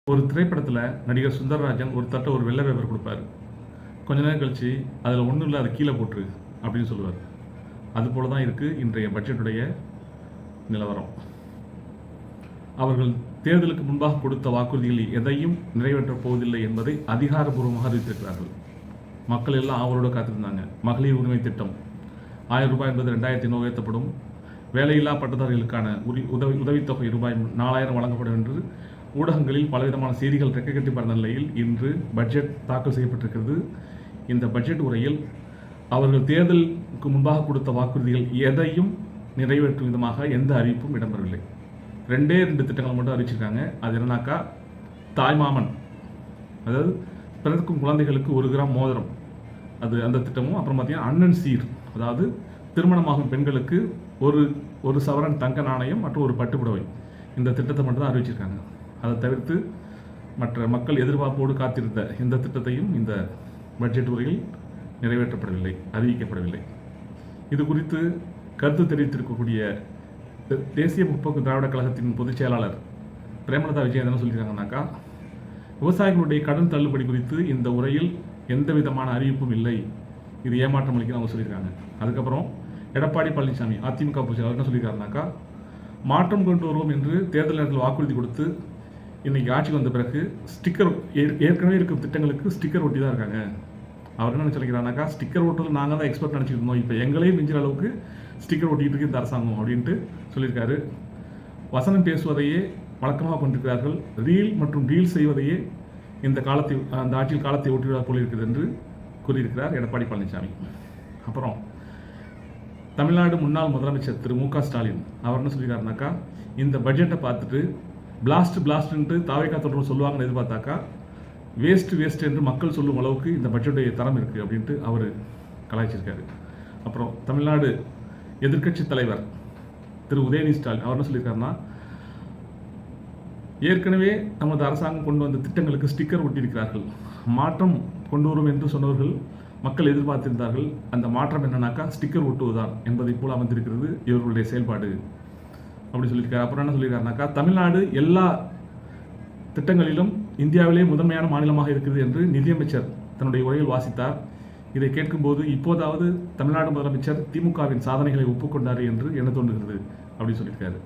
ஒரு திரைப்படத்தில் நடிகர் சுந்தரராஜன் ஒரு தட்டை ஒரு வெள்ளை பேப்பர் கொடுப்பாரு. கொஞ்ச நேரம் கழிச்சு அதில் ஒன்றும் இல்லை, அதை கீழே போட்டுரு அப்படின்னு சொல்லுவார். அதுபோல தான் இருக்குது இன்றைய பட்ஜெட்டுடைய நிலவரம். அவர்கள் தேர்தலுக்கு முன்பாக கொடுத்த வாக்குறுதிகள் எதையும் நிறைவேற்றப் போவதில்லை என்பதை அதிகாரப்பூர்வமாக அறிவித்திருக்கிறார்கள். மக்கள் எல்லாம் அவரோட காத்திருந்தாங்க. மகளிர் உரிமை திட்டம் 1000 ரூபாய் என்பது 2500 உயர்த்தப்படும். வேலையில்லா பட்டதாரிகளுக்கான உதவித்தொகை ரூபாய் 4000 வழங்கப்படும் என்று ஊடகங்களில் பலவிதமான செய்திகள் ரெக்கை கட்டி பறந்த நிலையில் இன்று பட்ஜெட் தாக்கல் செய்யப்பட்டிருக்கிறது. இந்த பட்ஜெட் உரையில் அவர்கள் தேர்தலுக்கு முன்பாக கொடுத்த வாக்குறுதிகள் எதையும் நிறைவேற்றும் விதமாக எந்த அறிவிப்பும் இடம்பெறவில்லை. 2 திட்டங்களை மட்டும் அறிவிச்சிருக்காங்க. அது என்னன்னாக்கா, தாய்மாமன், அதாவது பிறக்கும் குழந்தைகளுக்கு 1 கிராம் மோதிரம், அது அந்த திட்டமும். அப்புறம் பார்த்தீங்கன்னா அண்ணன் சீர், அதாவது திருமணமாகும் பெண்களுக்கு ஒரு சவரன் தங்க நாணயம் மற்றும் ஒரு பட்டுப்புடவை, இந்த திட்டத்தை மட்டும் தான் அறிவிச்சிருக்காங்க. அதை தவிர்த்து மற்ற மக்கள் எதிர்பார்ப்போடு காத்திருந்த எந்த திட்டத்தையும் இந்த பட்ஜெட் உரையில் நிறைவேற்றப்படவில்லை, அறிவிக்கப்படவில்லை. இது குறித்து கருத்து தெரிவித்திருக்கக்கூடிய தேசிய முற்போக்கு திராவிட கழகத்தின் பொதுச் செயலாளர் பிரேமலதா விஜயன் என்ன சொல்லியிருக்காங்கன்னாக்கா, விவசாயிகளுடைய கடன் தள்ளுபடி குறித்து இந்த உரையில் எந்த விதமான அறிவிப்பும் இல்லை, இது ஏமாற்றம் அளிக்க அவங்க சொல்லியிருக்காங்க. அதுக்கப்புறம் எடப்பாடி பழனிசாமி அதிமுக பொதுச் செயலாளர் என்ன சொல்லியிருக்காருனாக்கா, மாற்றம் கொண்டு வருவோம் என்று தேர்தல் நேரத்தில் வாக்குறுதி கொடுத்து இன்றைக்கி ஆட்சிக்கு வந்த பிறகு ஸ்டிக்கர், ஏற்கனவே இருக்கும் திட்டங்களுக்கு ஸ்டிக்கர் ஒட்டி தான் இருக்காங்க. அவர் என்ன நினைச்சிருக்கிறாருனாக்கா, ஸ்டிக்கர் ஓட்டுறது நாங்கள் தான் எக்ஸ்பர்ட் நினச்சிட்டு இருந்தோம், இப்போ எங்களையும் மிஞ்சிற அளவுக்கு ஸ்டிக்கர் ஒட்டிக்கிட்டு இருக்கு இந்த அரசாங்கம் அப்படின்ட்டு சொல்லியிருக்காரு. வசனம் பேசுவதையே வழக்கமாக கொண்டிருக்கிறார்கள், ரீல் மற்றும் டீல் செய்வதையே அந்த ஆட்சியில் காலத்தை ஓட்டுவதாக போல் இருக்குது என்று கூறியிருக்கிறார் எடப்பாடி பழனிசாமி. அப்புறம் தமிழ்நாடு முன்னாள் முதலமைச்சர் திரு மு.க. ஸ்டாலின் அவர் என்ன சொல்லியிருக்காருனாக்கா, இந்த பட்ஜெட்டை பார்த்துட்டு பிளாஸ்ட்ன்ட்டு தாவேக்கா தொடர்பு சொல்லுவாங்கன்னு எதிர்பார்த்தாக்கா வேஸ்ட் என்று மக்கள் சொல்லும் அளவுக்கு இந்த பட்ஜெட்டுடைய தரம் இருக்குது அப்படின்ட்டு அவர் கலாய்ச்சிருக்காரு. அப்புறம் தமிழ்நாடு எதிர்க்கட்சி தலைவர் திரு உதயநிதி ஸ்டாலின் அவர் என்ன சொல்லியிருக்காருன்னா, ஏற்கனவே நமது அரசாங்கம் கொண்டு வந்த திட்டங்களுக்கு ஸ்டிக்கர் ஒட்டியிருக்கிறார்கள், மாற்றம் கொண்டு வரும் என்று சொன்னவர்கள் மக்கள் எதிர்பார்த்திருந்தார்கள், அந்த மாற்றம் என்னன்னாக்கா ஸ்டிக்கர் ஒட்டுவதுதான் என்பதை போல் அமைந்திருக்கிறது இவர்களுடைய செயல்பாடு அப்படி சொல்லியிருக்காரு. அப்புறம் என்ன சொல்லியிருக்காருனாக்கா, தமிழ்நாடு எல்லா திட்டங்களிலும் இந்தியாவிலே முதன்மையான மாநிலமாக இருக்குது என்று நிதியமைச்சர் தன்னுடைய உரையில் வாசித்தார். இதை கேட்கும்போது இப்போதாவது தமிழ்நாடு முதலமைச்சர் திமுகவின் சாதனைகளை ஒப்புக்கொண்டார் என்று எண்ண தோன்றுகிறது அப்படின்னு சொல்லியிருக்காரு.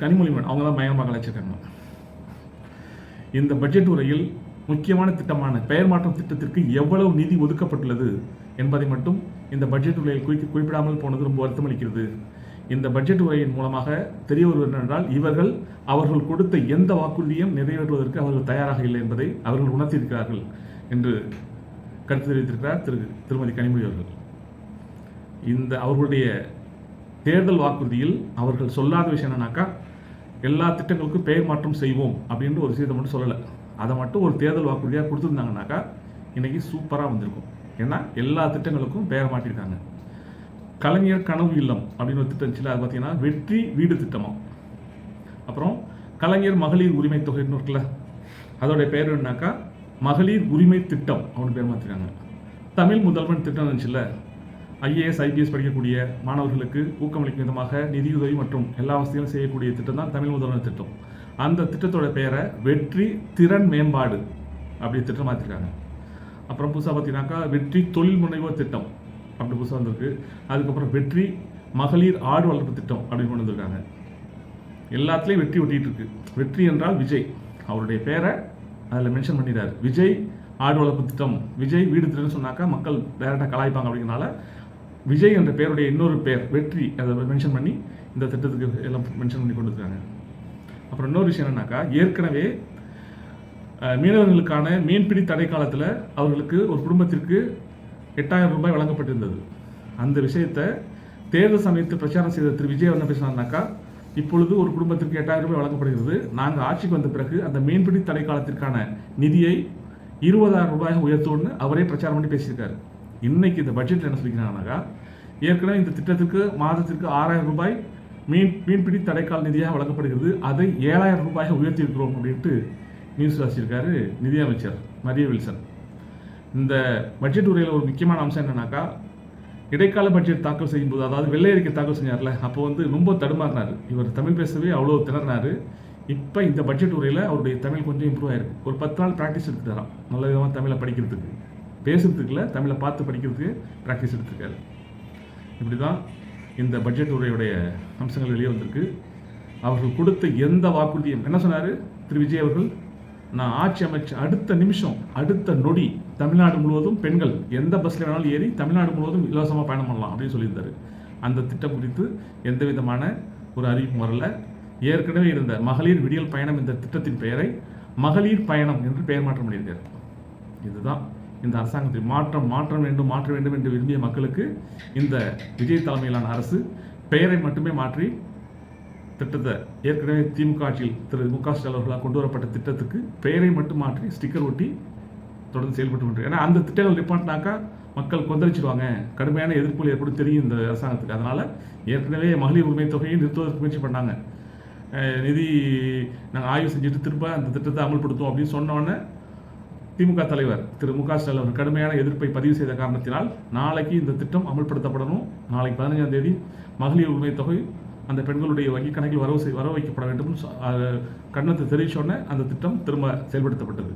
கனிமொழிமன் அவங்க தான் பயங்கரமாக கலாய்ச்சிருக்காங்க. இந்த பட்ஜெட் உரையில் முக்கியமான திட்டமான பெயர் மாற்றம் திட்டத்திற்கு எவ்வளவு நிதி ஒதுக்கப்பட்டுள்ளது என்பதை மட்டும் இந்த பட்ஜெட் உரையில் குறிப்பிடாமல் போனது ரொம்ப வருத்தம் அளிக்கிறது. இந்த பட்ஜெட் உரையின் மூலமாக தெரிய வருவது என்னவென்றால், அவர்கள் கொடுத்த எந்த வாக்குறுதியும் நிறைவேற்றுவதற்கு அவர்கள் தயாராக இல்லை என்பதை அவர்கள் உணர்த்தியிருக்கிறார்கள் என்று கருத்து தெரிவித்திருக்கிறார் திருமதி கனிமொழி அவர்கள். அவர்களுடைய தேர்தல் வாக்குறுதியில் அவர்கள் சொல்லாத விஷயம் என்னன்னாக்கா, எல்லா திட்டங்களுக்கும் பெயர் மாற்றம் செய்வோம் அப்படின்ற ஒரு விஷயத்தை மட்டும் சொல்லலை. அதை மட்டும் ஒரு தேர்தல் வாக்குறுதியாக கொடுத்துருந்தாங்கனாக்கா இன்றைக்கி சூப்பராக வந்திருக்கும். ஏன்னா எல்லா திட்டங்களுக்கும் பெயர் மாற்றிருக்காங்க. கலைஞர் கனவு இல்லம் அப்படின்னு ஒரு திட்டம் இருந்துச்சு, அது பார்த்தீங்கன்னா வெற்றி வீடு திட்டமாக. அப்புறம் கலைஞர் மகளிர் உரிமை தொகைன்னு இருக்குல்ல, அதோடைய பெயர் என்னன்னாக்கா மகளிர் உரிமை திட்டம் அப்படின்னு பேர் மாற்றிருக்காங்க. தமிழ் முதல்வன் திட்டம் இருந்துச்சுல்ல, IAS IPS படிக்கக்கூடிய மாணவர்களுக்கு ஊக்கமளிக்கும் விதமாக நிதியுதவி மற்றும் எல்லா வசதிகளும் செய்யக்கூடிய திட்டம் தான் தமிழ் முதல்வன் திட்டம். அந்த திட்டத்தோட பெயரை வெற்றி திறன் மேம்பாடு அப்படி திட்டம் மாற்றிருக்காங்க. அப்புறம் புதுசாக பார்த்தீங்கன்னாக்கா வெற்றி தொழில் முனைவோர் திட்டம் அப்படி புதுசாக வந்திருக்கு. அதுக்கப்புறம் வெற்றி மகளிர் ஆடு வளர்ப்பு திட்டம் அப்படின்னு கொண்டு வந்திருக்காங்க. எல்லாத்துலேயும் வெற்றி ஒட்டிகிட்டு இருக்கு. வெற்றி என்றால் விஜய், அவருடைய பேரை அதில் மென்ஷன் பண்ணிடுறாரு. விஜய் ஆடு வளர்ப்பு திட்டம், விஜய் வீடு திட்டம்னு சொன்னாக்கா மக்கள் டேரெக்டாக கலாய்ப்பாங்க. அப்படிங்கிறனால விஜய் என்ற பேருடைய இன்னொரு பேர் வெற்றி அதை மென்ஷன் பண்ணி இந்த திட்டத்துக்கு எல்லாம் மென்ஷன் பண்ணி கொண்டு இருக்காங்க. அப்புறம் இன்னொரு விஷயம் என்னன்னாக்கா, ஏற்கனவே மீனவர்களுக்கான மீன்பிடி தடை காலத்தில் அவர்களுக்கு ஒரு குடும்பத்திற்கு 8000 ரூபாய் வழங்கப்பட்டிருந்தது. அந்த விஷயத்தை தேர்தல் சமயத்தில் பிரச்சாரம் செய்த திரு விஜய் என்ன பேசினார்னாக்கா, இப்பொழுது ஒரு குடும்பத்திற்கு 8000 ரூபாய் வழங்கப்படுகிறது, நாங்கள் ஆட்சிக்கு வந்த பிறகு அந்த மீன்பிடி தடை காலத்திற்கான நிதியை 20000 ரூபாயாக உயர்த்தோன்னு அவரே பிரச்சாரம் பண்ணி பேசியிருக்காரு. இன்னைக்கு இந்த பட்ஜெட்டில் என்ன சொல்லிக்கிறாங்கனாக்கா, ஏற்கனவே இந்த திட்டத்திற்கு மாதத்திற்கு 6000 ரூபாய் மீன்பிடி தடைக்கால நிதியாக வழங்கப்படுகிறது, அதை 7000 ரூபாயாக உயர்த்தியிருக்கிறோம் அப்படின்ட்டு நியூஸ் வாசிச்சிருக்காரு நிதியமைச்சர் மரிய வில்சன். இந்த பட்ஜெட் உரையில் ஒரு முக்கியமான அம்சம் என்னன்னாக்கா, இடைக்கால பட்ஜெட் தாக்கல் செய்யும்போது, அதாவது வெள்ளை அறிக்கை தாக்கல் செஞ்சார்ல, அப்போ ரொம்ப தடுமாறினார். இவர் தமிழ் பேசவே அவ்வளோ திணறினார். இப்போ இந்த பட்ஜெட் உரையில் அவருடைய தமிழ் கொஞ்சம் இம்ப்ரூவ் ஆயிருக்கு. ஒரு 10 நாள் ப்ராக்டிஸ் எடுத்துக்கிறான் நல்ல விதமாக தமிழை படிக்கிறதுக்கு, பேசுறதுக்குல தமிழை பார்த்து படிக்கிறதுக்கு ப்ராக்டிஸ் எடுத்துருக்காரு. இப்படி தான் இந்த பட்ஜெட் உரையுடைய அம்சங்கள் வெளியே வந்திருக்கு. அவர்கள் கொடுத்த எந்த வாக்குறுதியும் என்ன சொன்னார் திரு விஜய் அவர்கள், நான் ஆட்சி அமைச்ச அடுத்த நிமிஷம் அடுத்த நொடி தமிழ்நாடு முழுவதும் பெண்கள் எந்த பஸ்ஸில் வேணாலும் ஏறி தமிழ்நாடு முழுவதும் இலவசமாக பயணம் பண்ணலாம் அப்படின்னு சொல்லியிருந்தார். அந்த திட்டம் குறித்து எந்த விதமான ஒரு அறிவிப்பும் வரல. ஏற்கனவே இருந்த மகளிர் விடியல் பயணம் இந்த திட்டத்தின் பெயரை மகளிர் பயணம் என்று பெயர் மாற்றம் பண்ணியிருக்காரு. இதுதான் இந்த அரசாங்கத்தில் மாற்ற வேண்டும் என்று விரும்பிய மக்களுக்கு இந்த விஜய் தலைமையிலான அரசு பெயரை மட்டுமே மாற்றி திட்டத்தை, ஏற்கனவே திமுக ஆட்சியில் திரு மு க ஸ்டாலின் அவர்களால் கொண்டு வரப்பட்ட திட்டத்துக்கு பெயரை மட்டும் மாற்றி ஸ்டிக்கர் ஒட்டி தொடர்ந்து செயல்பட்டு கொண்டு. ஏன்னா அந்த திட்டங்கள் ரிப்போர்ட்னாக்கா மக்கள் கொந்தளிச்சிடுவாங்க, கடுமையான எதிர்ப்புகள் ஏற்படும் தெரியும் இந்த அரசாங்கத்துக்கு. அதனால் ஏற்கனவே மகளிர் உரிமை தொகையை நிறுத்துவதற்கு முயற்சி பண்ணாங்க. நிதி நாங்கள் ஆய்வு செஞ்சுட்டு திரும்ப அந்த திட்டத்தை அமல்படுத்துவோம் அப்படின்னு சொன்னோன்னே திமுக தலைவர் திரு மு க ஸ்டாலின் அவர் கடுமையான எதிர்ப்பை பதிவு செய்த காரணத்தினால் நாளைக்கு இந்த திட்டம் அமல்படுத்தப்படணும், நாளைக்கு 15ஆம் தேதி மகளிர் உரிமை தொகை அந்த பெண்களுடைய வங்கி கணக்கில் வரவு வைக்கப்பட வேண்டும் கண்ணத்தை தெரிவிச்சோன்னே அந்த திட்டம் திரும்ப செயல்படுத்தப்பட்டது.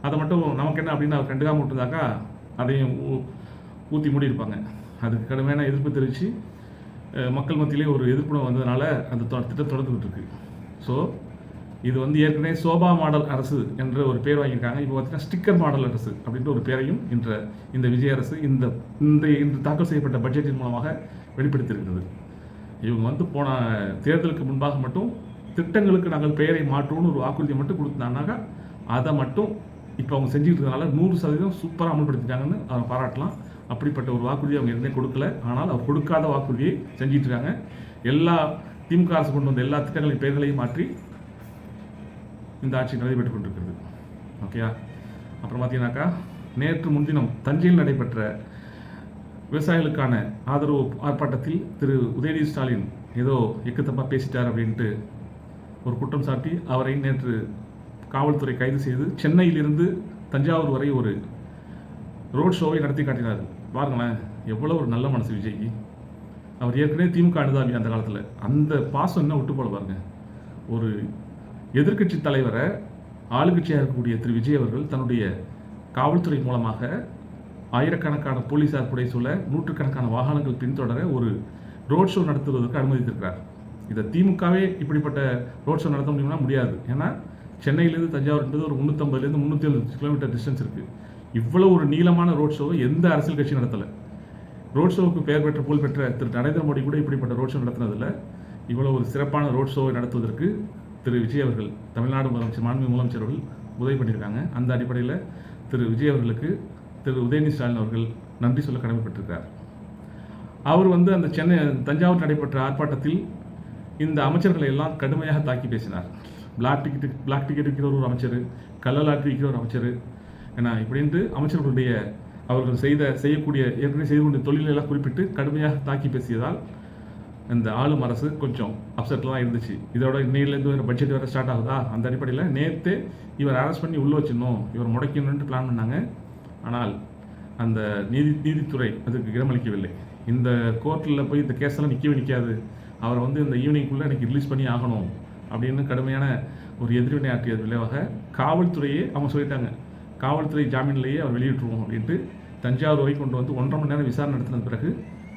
அதை மட்டும் நமக்கு என்ன அப்படின்னு அவர் கண்டுக்காம விட்டுருந்தாக்கா அதையும் ஊற்றி மூடியிருப்பாங்க. அதுக்கு கடுமையான எதிர்ப்பு தெரிவித்து மக்கள் மத்தியிலே ஒரு எதிர்ப்பு வந்ததுனால அந்த திட்டம் தொடர்ந்துகிட்டு இருக்கு. ஸோ இது வந்து ஏற்கனவே சோபா மாடல் அரசு என்ற ஒரு பேர் வாங்கியிருக்காங்க. இப்போ பார்த்தீங்கன்னா ஸ்டிக்கர் மாடல் அரசு அப்படின்ற ஒரு பேரையும் இந்த விஜய் அரசு இன்று தாக்கல் செய்யப்பட்ட பட்ஜெட்டின் மூலமாக வெளிப்படுத்தியிருக்கிறது. இவங்க வந்து போன தேர்தலுக்கு முன்பாக மட்டும் திட்டங்களுக்கு நாங்கள் பெயரை மாற்றுவோம்னு ஒரு வாக்குறுதியை மட்டும் கொடுத்தாங்கனாக்கா அதை மட்டும் இப்போ அவங்க செஞ்சுட்டு இருக்கிறதுனால 100% சூப்பராக அமல்படுத்திட்டாங்கன்னு அவங்க பாராட்டலாம். அப்படிப்பட்ட ஒரு வாக்குறுதியை அவங்க எதுவுமே கொடுக்கல. ஆனால் அவர் கொடுக்காத வாக்குறுதியை செஞ்சிட்டு இருக்காங்க. எல்லா திமுக அரசு கொண்டு வந்த எல்லா திட்டங்களின் பெயர்களையும் மாற்றி இந்த ஆட்சி நடைபெற்றுக் கொண்டிருக்கிறது. ஓகேயா. அப்புறம் பார்த்தீங்கன்னாக்கா நேற்று முன்தினம் தஞ்சையில் நடைபெற்ற விவசாயிகளுக்கான ஆதரவு ஆர்ப்பாட்டத்தில் திரு உதயநிதி ஸ்டாலின் ஏதோ எக்குத்தப்பா பேசிட்டார் அப்படின்ட்டு ஒரு குற்றம் சாட்டி அவரை நேற்று காவல்துறை கைது செய்து சென்னையிலிருந்து தஞ்சாவூர் வரை ஒரு ரோட் ஷோவை நடத்தி காட்டினார். பாருங்களேன், எவ்வளோ ஒரு நல்ல மனசு விஜய்க்கு. அவர் ஏற்கனவே திமுக அனுதாபி அந்த காலத்தில், அந்த பாசம் என்ன விட்டு போல பாருங்க. ஒரு எதிர்க்கட்சி தலைவரை ஆளுங்கட்சியாக இருக்கக்கூடிய திரு விஜய் அவர்கள் தன்னுடைய காவல்துறை மூலமாக ஆயிரக்கணக்கான போலீஸார் புடை சொல்ல நூற்றுக்கணக்கான வாகனங்கள் பின்தொடர ஒரு ரோட் ஷோ நடத்துவதற்கு அனுமதித்திருக்கிறார். இதை திமுகவே இப்படிப்பட்ட ரோட் ஷோ நடத்த முடியும்னா முடியாது. ஏன்னா சென்னையிலேருந்து தஞ்சாவூர் என்பது ஒரு 350 370 கிலோமீட்டர் டிஸ்டன்ஸ் இருக்குது. இவ்வளோ ஒரு நீளமான ரோட் ஷோவை எந்த அரசியல் கட்சி நடத்தலை. ரோட் ஷோவுக்கு பெயர் பெற்ற புகழ் பெற்ற திரு நரேந்திர மோடி கூட இப்படிப்பட்ட ரோட் ஷோ நடத்தினதில்லை. இவ்வளோ ஒரு சிறப்பான ரோட் ஷோவை நடத்துவதற்கு திரு விஜய் அவர்கள், தமிழ்நாடு முதலமைச்சர் மாண்புமிகு முதலமைச்சர் அவர்கள் உதவி பண்ணியிருக்காங்க. அந்த அடிப்படையில் திரு விஜய் அவர்களுக்கு திரு உதயநிதி ஸ்டாலின் அவர்கள் நன்றி சொல்ல கடமைப்பட்டிருக்கார். அவர் வந்து அந்த தஞ்சாவூர் நடைபெற்ற ஆர்ப்பாட்டத்தில் இந்த அமைச்சர்களை எல்லாம் கடுமையாக தாக்கி பேசினார். பிளாக் டிக்கெட் விற்கிற ஒரு அமைச்சர், கள்ள லாட்டரி விற்கிற ஒரு அமைச்சர், ஏன்னா இப்படின்ட்டு அமைச்சர்களுடைய அவர்கள் செய்யக்கூடிய ஏற்கனவே செய்து கொண்ட தொழிலெல்லாம் குறிப்பிட்டு கடுமையாக தாக்கி பேசியதால் இந்த ஆளும் அரசு கொஞ்சம் அப்செட்லாம் இருந்துச்சு. இதோட இன்னையிலேருந்து வேறு பட்ஜெட் வேறு ஸ்டார்ட் ஆகுதா, அந்த அடிப்படையில் நேற்று இவர் அரெஸ்ட் பண்ணி உள்ளே வச்சிடணும், இவர் முடக்கணுன்ட்டு பிளான் பண்ணாங்க. ஆனால் அந்த நீதித்துறை அதுக்கு இடமளிக்கவில்லை. இந்த கோர்ட்டில் போய் இந்த கேஸெல்லாம் நிற்காது, அவரை வந்து இந்த ஈவினிங்குள்ளே எனக்கு ரிலீஸ் பண்ணி ஆகணும் அப்படின்னு கடுமையான ஒரு எதிர்வினை ஆற்றியது விளைவாக காவல்துறையே அவங்க சொல்லிட்டாங்க, காவல்துறை ஜாமீன்லேயே அவர் வெளியிட்டுருவோம் அப்படின்ட்டு தஞ்சாவூர் வரை கொண்டு வந்து 1.5 மணி நேரம் விசாரணை நடத்தின பிறகு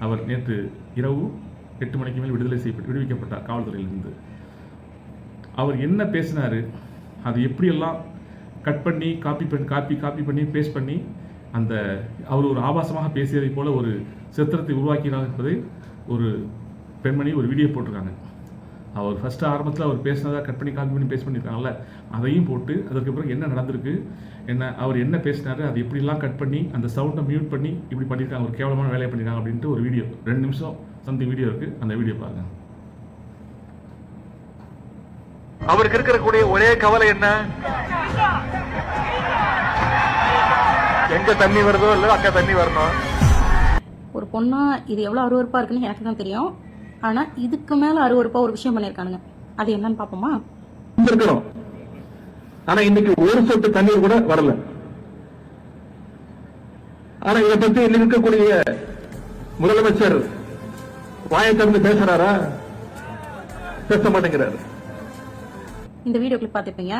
அவர் நேற்று இரவு 8 மணிக்கு மேல் விடுவிக்கப்பட்டார் காவல்துறையிலிருந்து. அவர் என்ன பேசினார், அது எப்படியெல்லாம் கட் பண்ணி காப்பி பண்ணி பேஸ்ட் பண்ணி அந்த அவர் ஒரு ஆபாசமாக பேசியதை போல ஒரு சித்திரத்தை உருவாக்கினார் என்பதை ஒரு பெண்மணி ஒரு வீடியோ போட்டிருக்காங்க. அவர் ஃபஸ்ட்டு ஆரம்பத்தில் அவர் பேசினதாக கட் பண்ணி காப்பி பண்ணி பேஸ்ட் பண்ணியிருக்காங்கல்ல, அதையும் போட்டு அதற்கு பிறகு என்ன நடந்திருக்கு, அவர் என்ன பேசினார், அது எப்படிலாம் கட் பண்ணி அந்த சவுண்டை மியூட் பண்ணி இப்படி பண்ணியிருக்காங்க, ஒரு கேவலமான வேலையை பண்ணியிருக்காங்க அப்படின்ட்டு ஒரு வீடியோ 2 நிமிஷம் சம்திங் வீடியோ இருக்குது. அந்த வீடியோ பாருங்க. அவருக்கு இருக்கக்கூடிய ஒரே கவலை என்ன, எங்க தண்ணி வருதோ இல்ல அங்க தண்ணி வரணும். ஒரு பொண்ணா இது எவ்வளவு அருவருப்பா இருக்குன்னு எனக்கு தான் தெரியும். ஆனா இதுக்கு மேல அருவருப்பா ஒரு விஷயம் பண்ணிருக்கானுங்க. அது என்னன்னு பாப்போமா? இருக்கணும். ஆனா இன்னைக்கு ஒரு சொட்டு தண்ணீர் கூட வரல. ஆனா இதை பத்தி இருக்கக்கூடிய முதலமைச்சர் வாயை திறந்து பேசுறாரா? பேச மாட்டேங்கிறாரு. இந்த வீடியோ கிளிப் பார்த்துருப்பீங்க.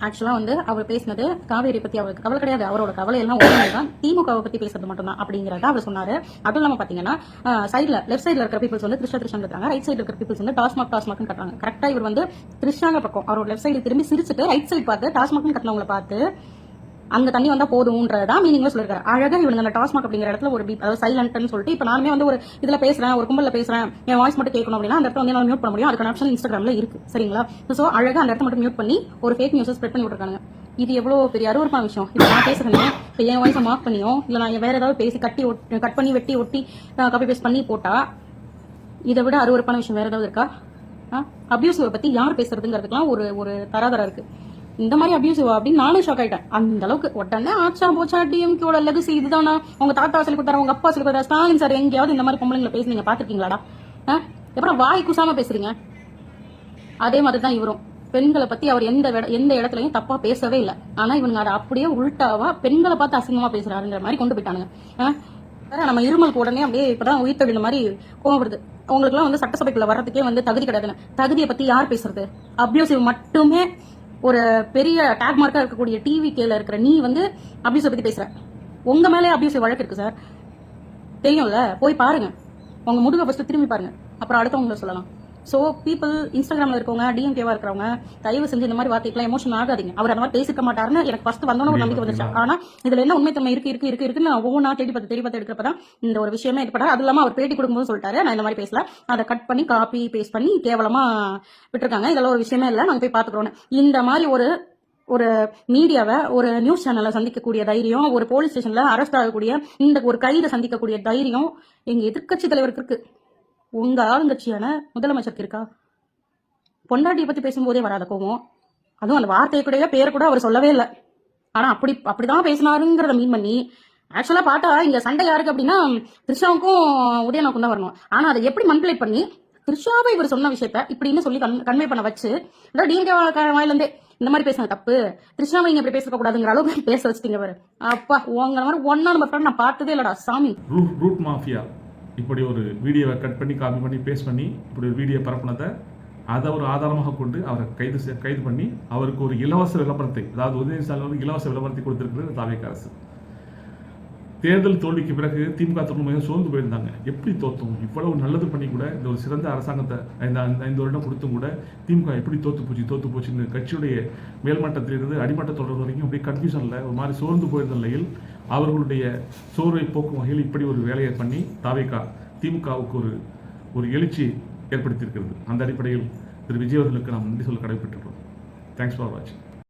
ஆக்சுவலாக வந்து அவர் பேசினது காவேரி பற்றி அவருக்கு கவலை கிடையாது. அவரோட கவலை எல்லாம் ஒன்றுமே தான், திமுகவை பற்றி பேசுறது மட்டும்தான் அப்படிங்கிறத அவர் சொன்னார். அதுவும் இல்லாமல் பார்த்தீங்கன்னா சைடில் லெஃப்ட் சைடில் இருக்கிற பீப்பிள்ஸ் வந்து த்ரிஷான்னு கட்டுறாங்க, ரைட் சைடில் இருக்கிற பீப்பிள்ஸ் வந்து டாஸ்மாக்னு கட்டுறாங்க. கரெக்டாக இவர் வந்து த்ரிஷாங்க பக்கம் அவரோட லெஃப்ட் சைடு திரும்பி சிரிச்சுட்டு ரைட் சைடு பார்த்து டாஸ்மாக்னு கட்டினவங்களை பார்த்து அங்க தண்ணி வந்தா போதும்ன்றதான் மீனிங்ல சொல்லிருக்காரு. அழகா இவங்க அந்த டாஸ்மாக் அப்படிங்கிற இடத்துல ஒரு பீப், அதாவது சைலண்ட்னு சொல்லிட்டு, இப்ப நானுமே வந்து ஒரு இதுல பேசுறேன், ஒரு கும்பல்ல பேசுறேன், என் வாய்ஸ் மட்டும் கேட்கணும் அப்படின்னா அந்த இடத்துல வந்து என்னால மியூட் பண்ண முடியும். அதுக்கான ஆப்ஷன் இன்ஸ்டாகிராம்ல இருக்கு, சரிங்களா? சோ அழகா அந்த இடத்த மட்டும் மியூட் பண்ணி ஒரு ஃபேக் நியூஸ் ஸ்ப்ரெட் பண்ணி விட்டுருக்காங்க. இது எவ்வளவு பெரிய அருவருப்பான விஷயம். இப்ப நான் பேசுறேன், இப்ப என் வாய்ஸை மார்க் பண்ணியோ இல்ல நான் வேற ஏதாவது பேசி கட் பண்ணி வெட்டி ஒட்டி காப்பி பேஸ்ட் பண்ணி போட்டா இதை விட அருவருப்பான விஷயம் வேற ஏதாவது இருக்கா? அபியூசிவ் பத்தி யார் பேசுறதுங்கிறதுக்குலாம் ஒரு ஒரு தராதரம் இருக்கு. இந்த மாதிரி அபியூசிவ் அப்படின்னு நானும் ஷாக் ஆயிட்டேன். அந்த அளவுக்கு உடனே ஆச்சா போச்சா டிஎம்கேவோட லெகசி இதுதானா, உங்க தாத்தா சொல்லி கொடுத்தாரு, உங்க அப்பா சொல்லி கொடுத்தாரு, ஸ்டாலின் சார் எங்கேயாவது இந்த மாதிரி பொம்பளைங்களை பேசி நீங்க பாத்துருக்கீங்களாடா? அப்புறம் வாய் குசாம பேசுறீங்க. அதே மாதிரி தான் இவரும் பெண்களை பத்தி அவர் எந்த இடத்துலயும் தப்பா பேசவே இல்லை. ஆனா இவங்க அதை அப்படியே உள்டாவா பெண்களை பார்த்து அசிங்கமா பேசுறாருங்கிற மாதிரி கொண்டு போயிட்டானுங்க. நம்ம இருமலுக்கு உடனே அப்படியே இப்பதான் உயிர் தகுந்த மாதிரி கோவம் வருது. உங்களுக்கு எல்லாம் வந்து சட்டசபைக்குள்ள வர்றதுக்கே வந்து தகுதி கிடையாதுன்னு. தகுதியை பத்தி யார் பேசுறது? அபியூசிவ் மட்டுமே ஒரு பெரிய டேக் மார்க்கா இருக்கக்கூடிய டிவி கேல இருக்கிற நீ வந்து அபியூசிவ் பத்தி பேசுற. உங்க மேலே அபியூசிவ் வழக்கு இருக்கு சார், தெரியும்ல? போய் பாருங்க, உங்க முதுக ஃபர்ஸ்ட் திரும்பி பாருங்க, அப்புறம் அடுத்தவங்களை சொல்லலாம். சோ பீப்புள் இன்ஸ்டாகிராம்ல இருக்கவங்க, டிஎம்கேவா இருக்கிறவங்க, தயவு செஞ்சு இந்த மாதிரி வார்த்தைக்கெல்லாம் எமோஷன் ஆகாதீங்க. அவர் அந்த மாதிரி பேசிக்க மாட்டாருன்னு எனக்கு ஃபர்ஸ்ட் வந்தோன்னு ஒரு நம்பிக்கை வந்துச்சு. ஆனா இதுல என்ன உண்மைத்தன்மை இருக்குன்னு நான் ஒவ்வொன்றா தேடி பார்த்து எடுக்கிறப்பதான் இந்த ஒரு விஷயமே ஏற்பட்டாரு. அது இல்லாம அவர் பேட்டி கொடுக்கும்போது சொல்லிட்டாரு, நான் இந்த மாதிரி பேசல, அதை கட் பண்ணி காப்பி பேஸ்ட் பண்ணி கேவலமா விட்டுருக்காங்க, இதெல்லாம் ஒரு விஷயமே இல்லை, நாங்க போய் பாத்துக்கிறோம். இந்த மாதிரி ஒரு மீடியாவை, ஒரு நியூஸ் சேனலை சந்திக்கக்கூடிய தைரியம், ஒரு போலீஸ் ஸ்டேஷன்ல அரெஸ்ட் ஆகக்கூடிய இந்த ஒரு கைதை சந்திக்கக்கூடிய தைரியம் எங்க எதிர்க்கட்சி தலைவருக்கு இருக்கு. உங்க ஆளுங்கட்சியான முதலமைச்சருக்கு இருக்கா? பொண்டாட்டியை பத்தி பேசும்போதே வராத கோவம், அதுவும் அந்த வார்த்தையை கூட பேரை கூட அவர் சொல்லவே இல்லை. ஆனா அப்படிதான் பேசினாருங்கிறத மீன் பண்ணி ஆக்சுவலா பார்த்தா இங்க சண்டை யாருக்கு அப்படின்னா த்ரிஷாவுக்கும் உதயநாவுக்கும் தான் வரணும். ஆனா அதை எப்படி மனிபுலேட் பண்ணி த்ரிஷாவை இவர் சொன்ன விஷயத்த இப்படின்னு சொல்லி கன்வே பண்ண வச்சு, டிஎம்கே வாயிலிருந்தே இந்த மாதிரி பேசுன தப்பு, த்ரிஷாவை இங்க இப்படி பேச கூடாதுங்கிற அளவுக்கு பேச வச்சுட்டீங்க பாரு. அப்பா, உங்க மாதிரி ஒன்னா நம்ம ஃப்ரெண்ட் நான் பார்த்ததே இல்லடா சாமி. ரூட் மாஃபியா இப்படி ஒரு வீடியோவை கட் பண்ணி காப்பி பண்ணி பேஸ்ட் பண்ணி இப்படி ஒரு வீடியோ பரப்புனதை அதை ஒரு ஆதாரமாக கொண்டு அவரை கைது பண்ணி அவருக்கு ஒரு இலவச விளம்பரத்தை, அதாவது உதயநிதி இலவச விளம்பரத்தை கொடுத்திருக்கிறது தாவேக அரசு. தேர்தல் தோல்விக்கு பிறகு திமுக தொழில் சோர்ந்து போயிருந்தாங்க. எப்படி தோத்தோம்? இவ்வளவு நல்லது பண்ணி கூட இந்த ஒரு சிறந்த அரசாங்கத்தை 5 வருடம் கொடுத்தும் கூட திமுக எப்படி தோத்து போச்சுன்னு கட்சியுடைய மேல்மட்டத்திலிருந்து அடிமட்ட தொடர்பு வரைக்கும் அப்படியே கன்ஃபியூஷன்ல ஒரு மாதிரி சோர்ந்து போயிருந்த நிலையில் அவர்களுடைய சோர்வை போக்கும் வகையில் இப்படி ஒரு வேலையை பண்ணி தாவேக திமுகவுக்கு ஒரு எழுச்சி ஏற்படுத்தியிருக்கிறது. அந்த அடிப்படையில் திரு விஜய் அவர்களுக்கு நாம் நன்றி சொல்ல கடமைப்பட்டிருக்கிறோம். தேங்க்ஸ் ஃபார் வாட்சிங்.